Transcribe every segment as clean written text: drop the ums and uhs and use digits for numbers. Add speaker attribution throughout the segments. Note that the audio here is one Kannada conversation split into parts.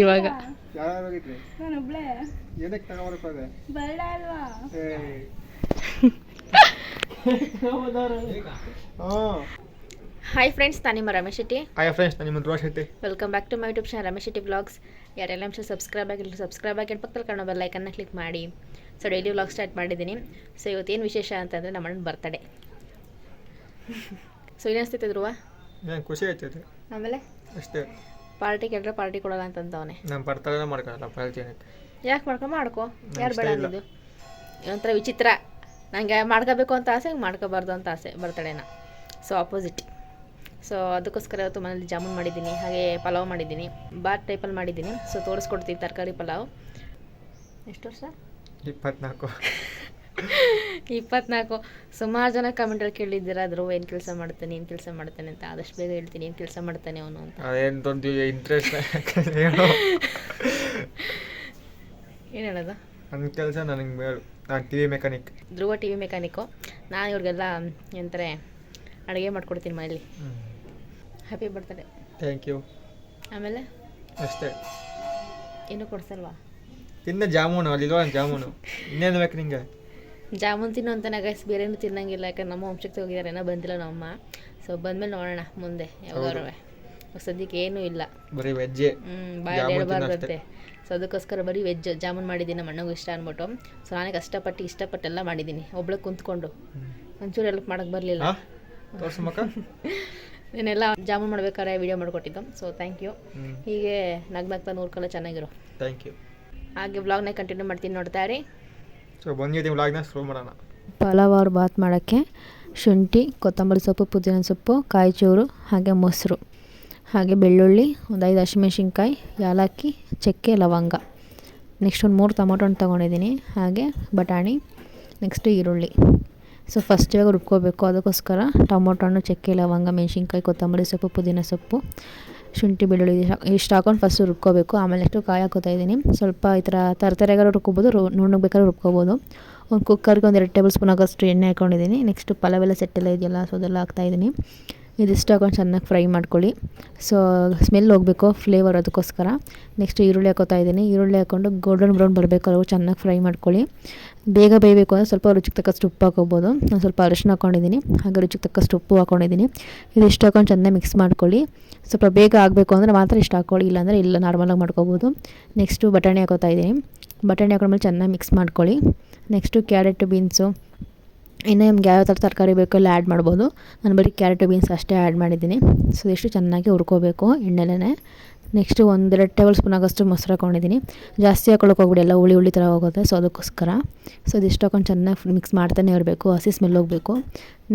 Speaker 1: ಇವಾಗ ಹಾಯ್ ಫ್ರೆಂಡ್ಸ್, ನಾನು ನಿಮ್ಮ ರಮೇಶ್ ಶೆಟ್ಟಿ.
Speaker 2: ಹಾಯ್ ಫ್ರೆಂಡ್ಸ್, ನಾನು ನಿಮ್ಮ Dhruva Shetty.
Speaker 1: Welcome back to my YouTube channel Ramesh Shetty blogs. ಯಾರೆಲ್ಲ ನಮ್ಮ ಸಬ್ಸ್ಕ್ರೈಬ್ ಆಗಿ ಪಕ್ಕದಲ್ಲಿ ಕಾಣೋ ಬೆಲ್ ಐಕನ್ನ ಕ್ಲಿಕ್ ಮಾಡಿ. ಸೊ ಡೈಲಿ ವ್ಲಾಗ್ ಸ್ಟಾರ್ಟ್ ಮಾಡಿದ್ದೀನಿ. ಸೊ ಇವತ್ತೇನು ವಿಶೇಷ ಅಂತಂದರೆ ನಮ್ಮ ಅಣ್ಣನ ಬರ್ತಡೇ. ಸೊ ಏನಿಸ್ತಿತ್ತು ಧ್ರುವ?
Speaker 2: ಖುಷಿ ಆಯ್ತೈತೆ.
Speaker 1: ಆಮೇಲೆ
Speaker 2: ಅಷ್ಟೇ,
Speaker 1: ಪಾರ್ಟಿ ಕೇಳಿದ್ರೆ ಪಾರ್ಟಿ ಕೊಡೋಲ್ಲ ಅಂತಂದವನೇ.
Speaker 2: ನಾನು ಬರ್ತಡೇ ಮಾಡ್ಕೊಳ್ಳಲ್ಲ, ಪಾರ್ಟಿ
Speaker 1: ಯಾಕೆ ಮಾಡ್ಕೊ, ಯಾರು ಬೇಡ ಅಂದಿದ್ದು? ಒಂಥರ ವಿಚಿತ್ರ. ನನಗೆ ಮಾಡ್ಕೋಬೇಕು ಅಂತ ಆಸೆ, ಮಾಡ್ಕೋಬಾರ್ದು ಅಂತ ಆಸೆ ಬರ್ತಡೇನ. So opposite. ಸೊ ಅದಕ್ಕೋಸ್ಕರ ಇವತ್ತು ಮನೇಲಿ ಜಾಮೂನ್ ಮಾಡಿದ್ದೀನಿ, ಹಾಗೆ ಪಲಾವ್ ಮಾಡಿದ್ದೀನಿ, ಬಾತ್ ಟೈಪಲ್ಲಿ ಮಾಡಿದ್ದೀನಿ. ಸೊ ತೋರಿಸ್ಕೊಡ್ತೀನಿ ತರಕಾರಿ ಪಲಾವ್. ಎಷ್ಟು ವರ್ಷ? 24. ಸುಮಾರು ಜನ ಕಮೆಂಟಲ್ಲಿ ಕೇಳಿದ್ದೀರಾ, ಅದ್ರ ಏನು ಕೆಲಸ ಮಾಡ್ತಾನೆ ಅಂತ. ಆದಷ್ಟು ಬೇಗ ಹೇಳ್ತೀನಿ ಏನು ಕೆಲಸ ಮಾಡ್ತಾನೆ ಅವನು ಅಂತ.
Speaker 2: ಇಂಟ್ರೆಸ್ಟ್
Speaker 1: ಏನು ಹೇಳೋದು?
Speaker 2: ನನ್ನ ಕೆಲಸ ನನಗೆ ಬೇಡ. ನಾನು T V mechanic.
Speaker 1: Dhruva T V mechanic. ನಾನು ಇವ್ರಿಗೆಲ್ಲ ಎಂತಾರೆ ಅಡುಗೆ ಮಾಡ್ಕೊಡ್ತೀನಿ ಮನೇಲಿ. Happy birthday.
Speaker 2: Thank you.
Speaker 1: ಆಮೇಲೆ
Speaker 2: ಅಷ್ಟೇ,
Speaker 1: ಏನೂ ಕೊಡ್ಸಲ್ವಾ?
Speaker 2: ತಿನ್ನ ಜಾಮೂನು ಅಲ್ಲಿಲ್ವ? ಜಾಮೂನು ಇನ್ನೇನು ಬೇಕು ನಿಂಗೆ?
Speaker 1: ಜಾಮೂನು ತಿನ್ನು ಅಂತಾನೆ ಗೈಸ್, ಬೇರೇನು ತಿನ್ನಂಗಿಲ್ಲ. ಯಾಕಂದ್ರೆ ನಮ್ಮ ವಂಶಕ್ಕೆ ಹೋಗಿದ್ದಾರೆ, ಏನೋ ಬಂದಿಲ್ಲ ನಮ್ಮಮ್ಮ. ಸೊ ಬಂದಮೇಲೆ ನೋಡೋಣ ಮುಂದೆ ಯಾವಾಗಾರು. ಸದ್ಯಕ್ಕೆ ಏನೂ ಇಲ್ಲ,
Speaker 2: ಬರೀ ವೆಜ್ಜೇ.
Speaker 1: ಬಾಯಲ್ಲಿ ಹೇಳ್ಬಾರ್ದಂತೆ. ಸೊ ಅದಕ್ಕೋಸ್ಕರ ಬರೀ ವೆಜ್ ಜಾಮೂನು ಮಾಡಿದ್ದೀನಿ, ನಮ್ಮ ಅಣ್ಣಗೂ ಇಷ್ಟ ಅಂದ್ಬಿಟ್ಟು. ಸೊ ನನಗೆ ಇಷ್ಟಪಟ್ಟೆಲ್ಲ ಮಾಡಿದ್ದೀನಿ, ಒಬ್ಳು ಕುಂತ್ಕೊಂಡು. ಒಂಚೂರು ಹೆಲ್ಪ್ ಮಾಡೋಕ್ಕೆ ಬರಲಿಲ್ಲ. ನೀನೆಲ್ಲ ಜಾಮೂನು ಮಾಡ್ಬೇಕಾದ್ರೆ ವಿಡಿಯೋ ಮಾಡಿಕೊಟ್ಟಿದ್ದು. So thank you. ಹೀಗೆ ನಗ್ನಗ್ತಾ 100 ಕಾಲ ಚೆನ್ನಾಗಿರೋ.
Speaker 2: Thank you.
Speaker 1: ಹಾಗೆ ವ್ಲಾಗ್ನ ಕಂಟಿನ್ಯೂ ಮಾಡ್ತೀನಿ, ನೋಡ್ತಾ ಇರಿ.
Speaker 2: ಸೊ ಬಂದಿದ್ದೀವಿ, ವ್ಲಾಗ್ನ ಶುರು ಮಾಡೋಣ.
Speaker 1: ಪಲಾವ್ ಬಾತ್ ಮಾಡೋಕ್ಕೆ ಶುಂಠಿ, ಕೊತ್ತಂಬರಿ ಸೊಪ್ಪು, ಪುದೀನ ಸೊಪ್ಪು, ಕಾಯಿ ಚೂರು, ಹಾಗೆ ಮೊಸರು, ಹಾಗೆ ಬೆಳ್ಳುಳ್ಳಿ, ಒಂದು 5 ಹಸಿಮೆಣ್ಸಿನ್ಕಾಯಿ, ಏಲಕ್ಕಿ, ಚಕ್ಕೆ, ಲವಂಗ. ನೆಕ್ಸ್ಟ್ ಒಂದು 3 ಟೊಮೊಟೊ ಹಣ್ಣು ತೊಗೊಂಡಿದ್ದೀನಿ, ಹಾಗೆ ಬಟಾಣಿ, ನೆಕ್ಸ್ಟು ಈರುಳ್ಳಿ. ಸೊ ಫಸ್ಟ್ ಇವಾಗ ರುಬ್ಕೋಬೇಕು. ಅದಕ್ಕೋಸ್ಕರ ಟೊಮೊಟೊ ಹಣ್ಣು, ಚಕ್ಕೆ, ಲವಂಗ, ಮೆಣಸಿನ್ಕಾಯಿ, ಕೊತ್ತಂಬರಿ ಸೊಪ್ಪು, ಪುದೀನ ಸೊಪ್ಪು, ಶುಂಠಿ, ಬೆಳ್ಳುಳ್ಳಿ ಇಷ್ಟು ಹಾಕೊಂಡು ಫಸ್ಟು ರುಬ್ಕೋಬೇಕು. ಆಮೇಲೆ ನೆಕ್ಸ್ಟು ಕಾಯಿ ಹಾಕೋತಾ ಇದ್ದೀನಿ. ಸ್ವಲ್ಪ ಈ ಥರ ತರಕಾರಿಗಾರು ರುಬ್ಕೋಬೋದು, ನುಣ್ಣಗೆ ಬೇಕಾದ್ರೂ ರುಬ್ಕೋಬೋದು. ಒಂದು ಕುಕ್ಕರ್ಗೆ ಒಂದು 2 ಟೇಬಲ್ ಸ್ಪೂನ್ ಆಗೋಷ್ಟು ಎಣ್ಣೆ ಹಾಕ್ಕೊಂಡಿದ್ದೀನಿ. ನೆಕ್ಸ್ಟು ಪಲಾವೆಲ್ಲ ಸೆಟ್ಟೆಲ್ಲ ಇದೆಯಲ್ಲ, ಸೊ ಅದೆಲ್ಲ ಹಾಕ್ತಾಯಿದ್ದೀನಿ. ಇದಿಷ್ಟು ಹಾಕೊಂಡು ಚೆನ್ನಾಗಿ ಫ್ರೈ ಮಾಡ್ಕೊಳ್ಳಿ. ಸೊ ಸ್ಮೆಲ್ ಹೋಗಬೇಕು, ಫ್ಲೇವರ್, ಅದಕ್ಕೋಸ್ಕರ. ನೆಕ್ಸ್ಟ್ ಈರುಳ್ಳಿ ಹಾಕೋತಾ ಇದ್ದೀನಿ. ಈರುಳ್ಳಿ ಹಾಕ್ಕೊಂಡು ಗೋಲ್ಡನ್ ಬ್ರೌನ್ ಬರಬೇಕು, ಅವು ಚೆನ್ನಾಗಿ ಫ್ರೈ ಮಾಡ್ಕೊಳ್ಳಿ. ಬೇಗ ಬೇಯಬೇಕು ಅಂದರೆ ಸ್ವಲ್ಪ ರುಚಿಗೆ ತಕ್ಕಷ್ಟು ಉಪ್ಪು ಹಾಕೋಬೋದು. ನಾನು ಸ್ವಲ್ಪ ಅರಿಶಿನ ಹಾಕ್ಕೊಂಡಿದ್ದೀನಿ, ಹಾಗೆ ರುಚಿಗೆ ತಕ್ಕಷ್ಟು ಉಪ್ಪು ಹಾಕ್ಕೊಂಡಿದ್ದೀನಿ. ಇದಿಷ್ಟು ಹಾಕೊಂಡು ಚೆನ್ನಾಗಿ ಮಿಕ್ಸ್ ಮಾಡ್ಕೊಳ್ಳಿ. ಸ್ವಲ್ಪ ಬೇಗ ಆಗಬೇಕು ಅಂದರೆ ಮಾತ್ರ ಇಷ್ಟು ಹಾಕ್ಕೊಳ್ಳಿ, ಇಲ್ಲಾಂದರೆ ಇಲ್ಲ, ನಾರ್ಮಲಾಗಿ ಮಾಡ್ಕೋಬೋದು. ನೆಕ್ಸ್ಟು ಬಟಾಣಿ ಹಾಕೋತಾ ಇದ್ದೀನಿ. ಬಟಾಣಿ ಹಾಕೊಂಡ್ಮೇಲೆ ಚೆನ್ನಾಗಿ ಮಿಕ್ಸ್ ಮಾಡ್ಕೊಳ್ಳಿ. ನೆಕ್ಸ್ಟು ಕ್ಯಾರೆಟು, ಬೀನ್ಸು, ಇನ್ನೂ ನಮ್ಗೆ ಯಾವ ಥರ ತರಕಾರಿ ಬೇಕೋ ಎಲ್ಲ ಆ್ಯಡ್ ಮಾಡ್ಬೋದು. ನಾನು ಬರೀ ಕ್ಯಾರೆಟು, ಬೀನ್ಸ್ ಅಷ್ಟೇ ಆ್ಯಡ್ ಮಾಡಿದ್ದೀನಿ. ಸೊ ಇಷ್ಟು ಚೆನ್ನಾಗಿ ಹುರ್ಕೋಬೇಕು ಎಣ್ಣೆಲೇ. ನೆಕ್ಸ್ಟು 1-2 ಟೇಬಲ್ ಸ್ಪೂನ್ ಆಗೋಷ್ಟು ಮೊಸರು ಹಾಕ್ಕೊಂಡಿದ್ದೀನಿ. ಜಾಸ್ತಿ ಹಾಕೊಳ್ಳೋಕೆ ಹೋಗ್ಬಿಡಿ, ಎಲ್ಲ ಹುಳಿ ಥರ ಹೋಗುತ್ತೆ. ಸೊ ಅದಕ್ಕೋಸ್ಕರ ಸೊ ಇದಿಷ್ಟು ಹಾಕೊಂಡು ಚೆನ್ನಾಗಿ ಮಿಕ್ಸ್ ಮಾಡ್ತಾನೆ ಇರಬೇಕು, ಹಸಿ ಸ್ಮೆಲ್ ಹೋಗಬೇಕು.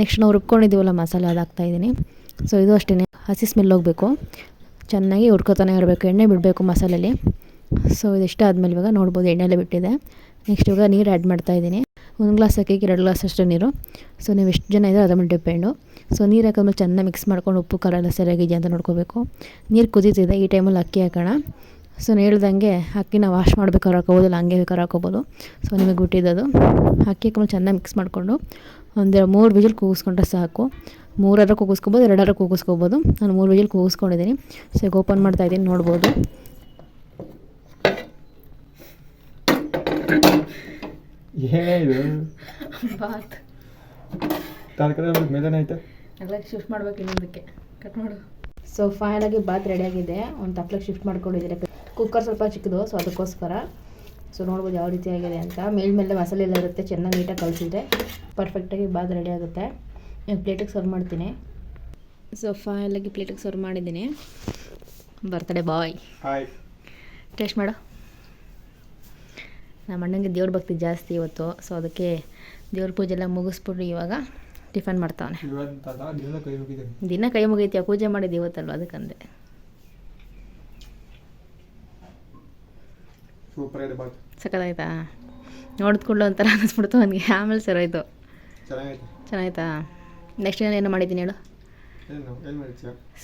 Speaker 1: ನೆಕ್ಸ್ಟ್ ನಾವು ರುಬ್ಕೊಂಡಿದ್ದೀವಲ್ಲ ಮಸಾಲೆ, ಅದು ಹಾಕ್ತಾಯಿದ್ದೀನಿ. ಸೊ ಇದು ಅಷ್ಟೇ, ಹಸಿ ಸ್ಮೆಲ್ ಹೋಗಬೇಕು, ಚೆನ್ನಾಗಿ ಹುರ್ಕೋತಾನೆ ಇರಬೇಕು, ಎಣ್ಣೆ ಬಿಡಬೇಕು ಮಸಾಲೆಯಲ್ಲಿ. ಸೊ ಇದಿಷ್ಟು ಆದಮೇಲೆ ಇವಾಗ ನೋಡ್ಬೋದು ಎಣ್ಣೆಲೆ ಬಿಟ್ಟಿದೆ. ನೆಕ್ಸ್ಟ್ ಇವಾಗ ನೀರು ಆ್ಯಡ್ ಮಾಡ್ತಾಯಿದ್ದೀನಿ. 1 ಗ್ಲಾಸ್ ಅಕ್ಕಿಗೆ 2 ಗ್ಲಾಸ್ ಅಷ್ಟು ನೀರು. ಸೊ ನೀವು ಎಷ್ಟು ಜನ ಇದ್ದರೆ ಅದ್ರ ಮೇಲೆ ಡಿಪೆಂಡು. ಸೊ ನೀರು ಹಾಕಿದ್ಮೇಲೆ ಚೆನ್ನಾಗಿ ಮಿಕ್ಸ್ ಮಾಡ್ಕೊಂಡು ಉಪ್ಪು ಖಾರ ಎಲ್ಲ ಸರಿಯಾಗಿದೆಯಾ ಅಂತ ನೋಡ್ಕೋಬೇಕು. ನೀರು ಕುದೀತಿದೆ, ಈ ಟೈಮಲ್ಲಿ ಅಕ್ಕಿ ಹಾಕೋಣ. ಸೊ ನಾನು ಹೇಳ್ದಂಗೆ ಅಕ್ಕಿನ ವಾಶ್ ಮಾಡ್ಬೇಕಾದ್ರೆ ಹಾಕೋಬೋದು, ಇಲ್ಲ ಹಂಗೆ ಬೇಕಾದ್ರೆ ಹಾಕೋಬೋದು. ಸೊ ನಿಮಗೆ ಬಿಟ್ಟಿದ್ದದು. ಅಕ್ಕಿ ಹಾಕಿದ್ಮೇಲೆ ಚೆನ್ನಾಗಿ ಮಿಕ್ಸ್ ಮಾಡಿಕೊಂಡು ಒಂದು 3 ವಿಜಿಲ್ ಕೂಗಿಸ್ಕೊಂಡ್ರೆ ಸಾಕು. 3 ಕೂಗಿಸ್ಕೊಬೋದು, 2 ಕೂಗಿಸ್ಕೋಬೋದು. ನಾನು 3 ವಿಜಿಲ್ ಕೂಗಿಸ್ಕೊಂಡಿದ್ದೀನಿ. ಸೊ ಈಗ ಓಪನ್ ಮಾಡ್ತಾಯಿದ್ದೀನಿ, ನೋಡ್ಬೋದು.
Speaker 2: ಏನಿದು
Speaker 1: ಬಾತ್
Speaker 2: ತರಕಾರಿ ಮೇಲೇನೆ ಐತೆ,
Speaker 1: ಎಲ್ಲ ಶಿಫ್ಟ್ ಮಾಡ್ಬೇಕು ಇನ್ನೊಂದಕ್ಕೆ. ಕಟ್ ಮಾಡು. ಸೊ ಫೈನಲಾಗಿ ಬಾತ್ ರೆಡಿಯಾಗಿದೆ. ಒಂದು ತಪ್ಲಕ್ಕೆ ಶಿಫ್ಟ್ ಮಾಡ್ಕೊಂಡಿದ್ದೀರಿ. ಕುಕ್ಕರ್ ಸ್ವಲ್ಪ ಚಿಕ್ಕದು, ಸೊ ಅದಕ್ಕೋಸ್ಕರ. ಸೊ ನೋಡ್ಬೋದು ಯಾವ ರೀತಿ ಆಗಿದೆ ಅಂತ. ಮೇಲ್ಮೇಲೆ ಮಸಾಲೆ ಎಲ್ಲ ಇರುತ್ತೆ, ಚೆನ್ನಾಗಿ ನೀಟಾಗಿ ಕಲಿಸಿದ್ರೆ ಪರ್ಫೆಕ್ಟಾಗಿ ಬಾತ್ ರೆಡಿ ಆಗುತ್ತೆ. ಈಗ ಪ್ಲೇಟಿಗೆ ಸರ್ವ್ ಮಾಡ್ತೀನಿ. ಸೊ ಫೈನಲಾಗಿ ಪ್ಲೇಟಿಗೆ ಸರ್ವ್ ಮಾಡಿದ್ದೀನಿ. Birthday boy.
Speaker 2: ಹಾಯ್,
Speaker 1: ಟೇಸ್ಟ್ ಮಾಡು. ನಮ್ಮ ಅಣ್ಣಂಗೆ ದೇವ್ರ ಭಕ್ತಿ ಜಾಸ್ತಿ ಇವತ್ತು. ಸೊ ಅದಕ್ಕೆ ದೇವ್ರ ಪೂಜೆ ಎಲ್ಲ ಮುಗಿಸ್ಬಿಟ್ಟು ಇವಾಗ ಟಿಫನ್ ಮಾಡ್ತಾವನೆ. ದಿನ ಕೈ ಮುಗೀತೀಯ, ಪೂಜೆ ಮಾಡಿದ್ದು ಇವತ್ತಲ್ವ, ಅದಕ್ಕಂದೆ. ಸಕ್ಕತ್ತಾಯ್ತಾ? ನೋಡಿದ್ಕೊಳ್ಳು ಒಂಥರ ಅನ್ನಿಸ್ಬಿಡ್ತು ನನಗೆ. ಆಮೇಲೆ ಸರೋಯ್ತು. ಚೆನ್ನಾಯ್ತಾ? ನೆಕ್ಸ್ಟ್ ಏನು ಮಾಡಿದ್ದೀನಿ ಹೇಳು?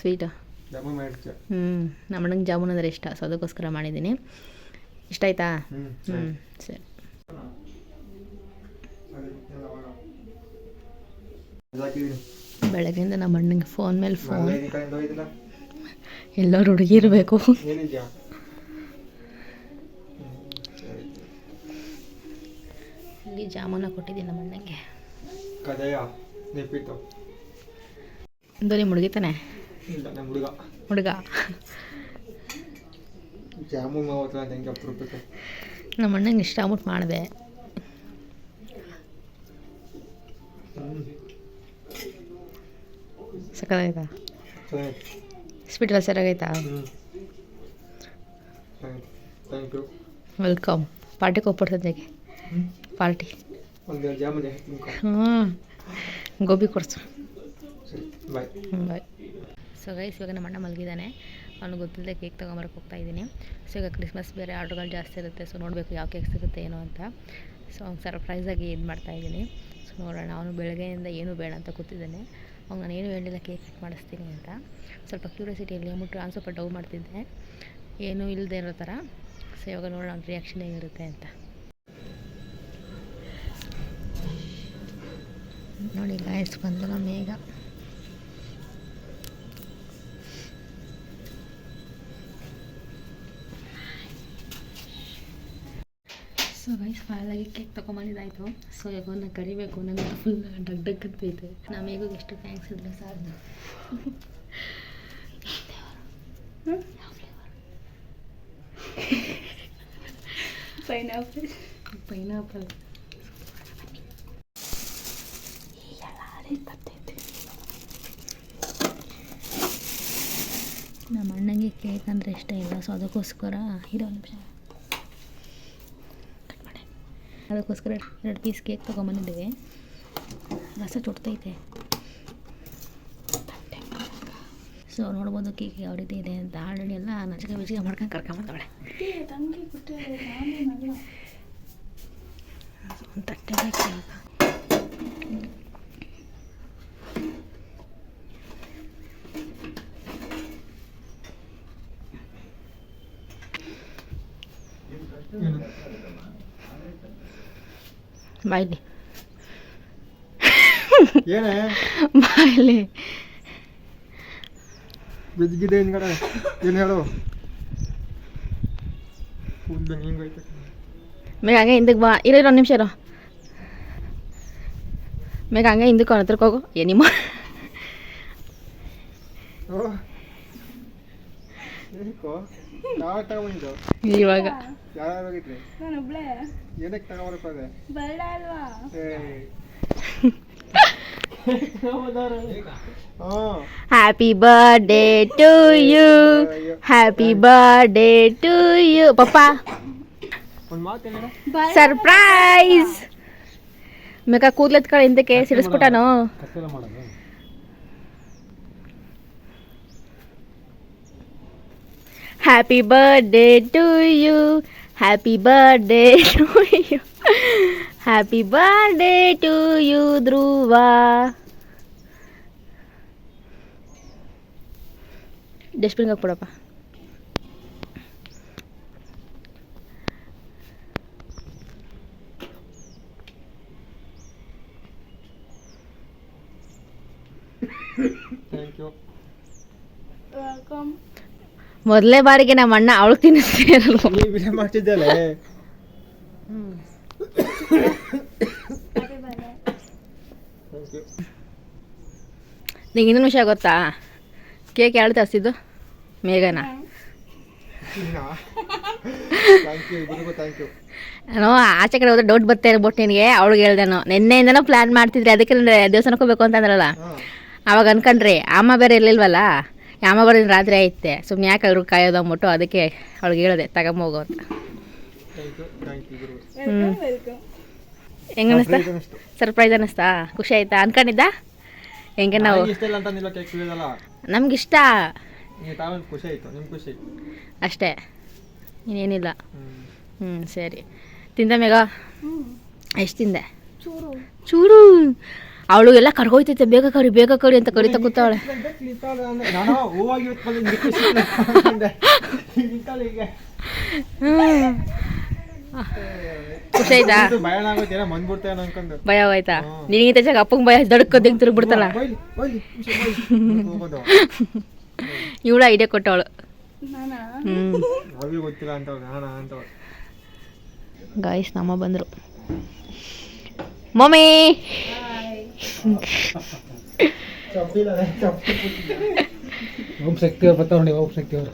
Speaker 1: ಸ್ವೀಟು. ನಮ್ಮ ಅಣ್ಣಂಗೆ ಜಾಮೂನ್ ಅಂದರೆ ಇಷ್ಟ, ಸೊ ಅದಕ್ಕೋಸ್ಕರ ಮಾಡಿದ್ದೀನಿ. ಇಷ್ಟ ಆಯ್ತಾ? ಸರಿ. ಬೆಳಗ್ಗೆಯಿಂದ ನಮ್ಮ ಅಣ್ಣಂಗೆ ಫೋನ್ ಮೇಲೆ ಫೋನ್, ಎಲ್ಲರೂ ಹುಡುಗಿ ಇರಬೇಕು. ಇಲ್ಲಿ ಜಾಮೂನ ಕೊಟ್ಟಿದ್ದೀನಿ ನಮ್ಮ ಅಣ್ಣಂಗೆ. ಧ್ವನಿ ಮುಳುಗಿತಾನೆ ಹುಡುಗ. ನಮ್ಮ ಅಣ್ಣಂಗೆ ಇಷ್ಟ ಆಗ್ಬಿಟ್ಟು ಮಾಡಿದೆ. ಸಕ್ಕತ್ತಾಯ್ತಾ? ಸ್ವೀಟ್ ಎಲ್ಲ ಸರಿಯಾಗೈತಾ? ವೆಲ್ಕಮ್. ಪಾರ್ಟಿ ಕೊಟ್ಬಿಟ್ಟು ಸಂಜೆಗೆ ಪಾರ್ಟಿ. ಹಾಂ, ಗೋಬಿ ಕೊಡ್ಸು. ಬಾಯ್. ಸೊ ಗೈಸ್, ಇವಾಗ ನಮ್ಮ ಅಣ್ಣ ಮಲಗಿದ್ದಾನೆ. ಅವ್ನಿಗೆ ಗೊತ್ತಿಲ್ಲದೆ ಕೇಕ್ ತೊಗೊಂಬರಕ್ಕೆ ಹೋಗ್ತಾಯಿದ್ದೀನಿ. ಸೊ ಈಗ ಕ್ರಿಸ್ಮಸ್ ಬೇರೆ ಆರ್ಡ್ರ್ಗಳು ಜಾಸ್ತಿ ಇರುತ್ತೆ. ಸೊ ನೋಡಬೇಕು ಯಾವ ಕೇಕ್ ಸಿಗುತ್ತೆ ಏನೋ ಅಂತ. ಸೊ ಅವ್ನಿಗೆ ಸರ್ಪ್ರೈಸಾಗಿ ಇದು ಮಾಡ್ತಾಯಿದ್ದೀನಿ. ಸೊ ನೋಡೋಣ. ಅವನು ಬೆಳಗ್ಗೆಯಿಂದ ಏನೂ ಬೇಡ ಅಂತ ಕೂತಿದ್ದಾನೆ. ಅವ್ನು ನಾನು ಏನೂ ಹೇಳಿಲ್ಲ ಕೇಕ್ ಕಟ್ ಮಾಡಿಸ್ತೀನಿ ಅಂತ. ಸ್ವಲ್ಪ ಕ್ಯೂರಿಯಾಸಿಟಿಯಲ್ಲಿ ಅಂದ್ಬಿಟ್ಟು ನಾನು ಸ್ವಲ್ಪ ಡೌ ಮಾಡ್ತಿದ್ದೆ, ಏನೂ ಇಲ್ಲದೆ ಇರೋ ಥರ. ಸೊ ಇವಾಗ ನೋಡೋಣ ಅವ್ನ ರಿಯಾಕ್ಷನ್ ಹೇಗಿರುತ್ತೆ ಅಂತ. ನೋಡಿ ಗಾಯಸ್, ಬಂದಲ್ಲ ಮೇಘ. ಸೊ ಗೈಸ್, ಫೈನಲಾಗಿ ಕೇಕ್ ತೊಗೊಂಬಂದಿದ್ದಾಯಿತು. ಸೊ ಈಗ ಅವನ್ನ ಕರಿಬೇಕು. ನನಗೆ ಫುಲ್ ಡಗ್ ಡಗ್ ಅಂತೈತೆ. ನಮ್ಮ ಮೇಘಗೆ ಎಷ್ಟು ಥ್ಯಾಂಕ್ಸ್ ಇರಲಿ ಸಾರ್ದು. ಪೈನಾಪಲ್. ನಮ್ಮ ಅಣ್ಣಂಗೆ ಕೇಕ್ ಅಂದರೆ ಇಷ್ಟ ಇಲ್ಲ. ಸೊ ಅದಕ್ಕೋಸ್ಕರ ನಿಮಿಷ ಅದಕ್ಕೋಸ್ಕರ 2 ಪೀಸ್ ಕೇಕ್ ತೊಗೊಂಬಂದಿದ್ದೀವಿ. ರಸ ಚುಟ್ತೈತೆ. ಸೊ ನೋಡ್ಬೋದು ಕೇಕ್ ಯಾವ ರೀತಿ ಇದೆ ಅಂತ. ಆಲ್ರೆಡಿ ಎಲ್ಲ ನಚಿಗೆ ಬಿಜಿಗೆ ಮಾಡ್ಕೊಂಡು ಕರ್ಕೊಂಬಂದವಳೆ. ಒಂದು ತಟ್ಟೆ ಬೇಕು. ಬಾಯ್ಲಿ ಬಾಯ್ಲಿ
Speaker 2: ಬಿದ್ದಿದೆ ಹಿಂದ್ಗಡೆ. ಏನು ಹೇಳು?
Speaker 1: ಮೇಘ ಹಂಗೆ ಹಿಂದಕ್ಕೆ ಬಾ. ಇರೋ 1 ನಿಮಿಷ ಇರೋ. ಮೇಘ ಹಂಗೆ ಹಿಂದಕ್ಕೆ ಅವನ ಹತ್ರಕ್ಕೆ ಹೋಗು. ನಿಮ್ಮ ಇವಾಗ happy birthday to you, happy birthday to you. ಪಪ್ಪಾ ಸರ್ಪ್ರೈಸ್. ಮೇಕ ಕೂದ್ಲತ್ ಕಡೆ ಹಿಂದಕ್ಕೆ ಸಿಡಿಸ್ಬಿಟ್ಟಾನು. Happy birthday to you, happy birthday to you, happy birthday to you Dhruva. ಡಸ್ಟ್ಬಿನ್ಗೆ ಹಾಕ್ಬಿಡಪ್ಪ. ಮೊದಲೇ ಬಾರಿಗೆ ನಮ್ಮ ಅಣ್ಣ ಅವಳು ತಿನ್ನಿಸ್ತೀರಲ್ಲ
Speaker 2: ಮಾಡ್ತಿದ್ದಲ್ಲ.
Speaker 1: ನಿಂಗೆ ಇನ್ನೊಂದು ವಿಷಯ ಗೊತ್ತಾ? ಕೇಕ್ ಯಾರು ತರಿಸಿದ್ದು? ಮೇಘನ. ನಾನು ಆಚೆ ಕಡೆ ಹೋದ್ರೆ ಡೌಟ್ ಬರ್ತಾ ಇರ್ಬೋದು ನಿನಗೆ. ಅವಳಿಗೆ ಹೇಳ್ದೆ ನಾನು ನಿನ್ನೆಯಿಂದನೂ ಪ್ಲ್ಯಾನ್ ಮಾಡ್ತಿದ್ರಿ, ಅದಕ್ಕೆ ದೇವಸ್ಥಾನಕ್ಕೆ ಹೋಗ್ಬೇಕು ಅಂತಂದ್ರಲ್ಲ. ಅವಾಗ ಅನ್ಕೊಂಡ್ರಿ ಅಮ್ಮ ಬೇರೆ ಇರಲಿಲ್ವಲ್ಲ, ಅಮ್ಮ ಬರೋದಿನ ರಾತ್ರಿ ಐತೆ, ಸುಮ್ಮನೆ ಯಾಕೆ ಅವ್ರಿಗೆ ಕಾಯೋದು ಅಂದ್ಬಿಟ್ಟು ಅದಕ್ಕೆ ಅವಳಿಗೆ ಹೇಳಿದೆ ತಗೊಂಬೋಗು ಅಂತ. ಹೆಂಗ ಅನ್ನಿಸ್ತಾ? ಸರ್ಪ್ರೈಸ್ ಅನ್ನಿಸ್ತಾ? ಖುಷಿ ಆಯ್ತಾ? ಅನ್ಕೊಂಡಿದ್ದ ಹೆಂಗೆ ನಾವು ನಮ್ಗಿಷ್ಟ ಅಷ್ಟೇ, ಇನ್ನೇನಿಲ್ಲ. ಸರಿ. ತಿಂದ ಮೇಘ? ಎಷ್ಟು ತಿಂದೆ? ಚೂರು. ಅವಳು ಎಲ್ಲ ಕರ್ಗೋಯ್ತೈತೆ, ಬೇಗ ಕರಿ ಅಂತ ಕರಿತಾ ಕೂತಾವಳೆ. ಖುಷಿ ಆಯ್ತಾ?
Speaker 2: ಭಯ ಆಗೋದೇನೋ ಬಂದ್ಬಿಡ್ತೇನೆ ಅನ್ಕೊಂಡು
Speaker 1: ಭಯ ಹೋಯ್ತಾ? ನಿನಗಿಂತ ಚೆನ್ನಾಗಿ ಅಪ್ಪಂಗೆ ಭಯ ದೊಡ್ಕ ದಿಂಗ್ ತಿರುಗ್ಬಿಡ್ತಲ್ಲ. ಇವಳು ಐಡಿಯಾ ಕೊಟ್ಟವಳು.
Speaker 2: ಗೊತ್ತಿಲ್ಲ ಅಂತ ಅಂತ
Speaker 1: ಗಾಯ್ಸ್ ನಮ್ಮ ಬಂದರು. ಮಮ್ಮಿ
Speaker 2: ಓಂ ಶಕ್ತಿ ಅವ್ರು ಬರ್ತಾವ ನೋಡಿ. ಓಂ ಶಕ್ತಿ ಅವರು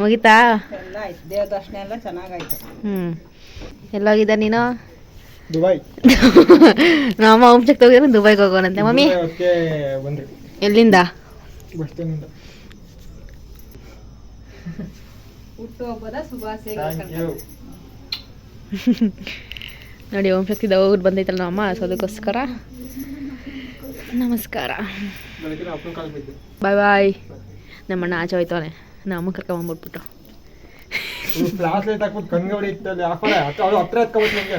Speaker 1: ಮುಗಿತಾ?
Speaker 3: ಎಲ್ಲ ಆಯ್ತು, ದೇವ್ರ ದರ್ಶನ ಎಲ್ಲ ಚೆನ್ನಾಗಾಯ್ತು.
Speaker 1: ಎಲ್ಲೋಗಿದ್ದ ನೀನು?
Speaker 2: ದುಬೈ.
Speaker 1: ನಮ್ಮ ಓಂ ಶಕ್ತಿ ಹೋಗಿದ್ರೆ ದುಬೈಗೆ ಹೋಗೋಣಂತೆ. ಮಮ್ಮಿ
Speaker 2: ಬಂದ್ರಿ
Speaker 1: ಎಲ್ಲಿಂದ?
Speaker 2: ಬಸ್ ಸ್ಟ್ಯಾಂಡಿಂದ.
Speaker 3: ಹುಟ್ಟುಹಬ್ಬದ ಶುಭಾಶಯಗಳು.
Speaker 2: Thank you.
Speaker 1: ನೋಡಿ ಓಂ ಶಕ್ತಿದ ಹೋಗ್ಬಿಟ್ಟು ಬಂದೈತಲ್ಲ ನಮ್ಮ ಅಮ್ಮ, ಸೊ ಅದಕ್ಕೋಸ್ಕರ ನಮಸ್ಕಾರ.
Speaker 2: ಬೆಳಗ್ಗೆ ಅಪ್ಪನ ಕಾಲ್ ಬಿದ್ದು.
Speaker 1: ಬಾಯ್ ಬಾಯ್. ನಮ್ಮಣ್ಣ ಆಚೆ ಹೋಯ್ತವನೆ, ನಮ್ಮ ಕರ್ಕೊಂಬಂದ್ಬಿಟ್ಬಿಟ್ಟು.
Speaker 2: ಫ್ಲಾಶ್ ಲೈಟ್ ಹಾಕ್ಬಿಟ್ಟು ಕಣ್ಗವಡಿ ಇತ್ತಲ್ಲಿ ಆಫರ್ ಅದು ಹತ್ರ ಎತ್ಕೊಬಿಟ್ಟು ನನಗೆ.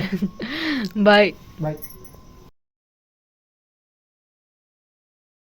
Speaker 1: ಬಾಯ್
Speaker 2: ಬಾಯ್.